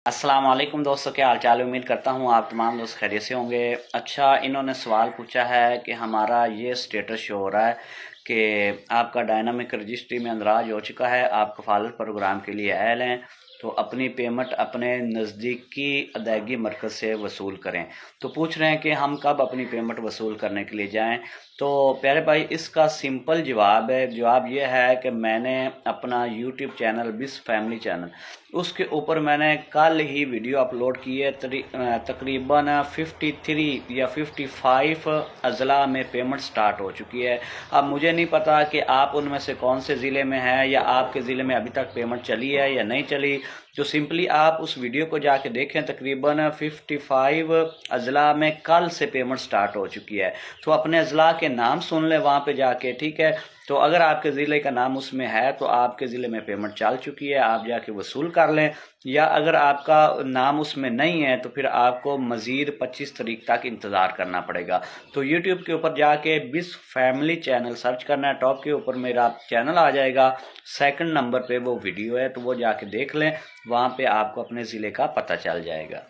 अस्सलाम वालेकुम दोस्तों, क्या हाल चाल है। उम्मीद करता हूँ आप तमाम दोस्त खैरियत से होंगे। अच्छा, इन्होंने सवाल पूछा है कि हमारा ये स्टेटस शो हो रहा है कि आपका डायनामिक रजिस्ट्री में अंदराज हो चुका है, आप कफालत प्रोग्राम के लिए अहल हैं, तो अपनी पेमेंट अपने नज़दीकी अदायगी मरकज़ से वसूल करें। तो पूछ रहे हैं कि हम कब अपनी पेमेंट वसूल करने के लिए जाएं। तो प्यारे भाई, इसका सिंपल जवाब है। जवाब ये है कि मैंने अपना यूट्यूब चैनल बिस फैमिली चैनल, उसके ऊपर मैंने कल ही वीडियो अपलोड की है। तकरीबन 53 या 55 अजला में पेमेंट स्टार्ट हो चुकी है। अब मुझे नहीं पता कि आप उनमें से कौन से ज़िले में हैं या आपके ज़िले में अभी तक पेमेंट चली है या नहीं चली। तो सिंपली आप उस वीडियो को जाके देखें, तकरीबन 55 अजला में कल से पेमेंट स्टार्ट हो चुकी है। तो अपने अजला के नाम सुन लें वहाँ पे जाके, ठीक है। तो अगर आपके ज़िले का नाम उसमें है तो आपके ज़िले में पेमेंट चल चुकी है, आप जाके वसूल कर लें। या अगर आपका नाम उसमें नहीं है तो फिर आपको मज़ीद 25 तारीख तक इंतज़ार करना पड़ेगा। तो यूट्यूब के ऊपर जाके बिस फैमिली चैनल सर्च करना है, टॉप के ऊपर मेरा चैनल आ जाएगा, सेकंड नंबर पे वो वीडियो है, तो वो जाके देख लें, वहाँ पे आपको अपने ज़िले का पता चल जाएगा।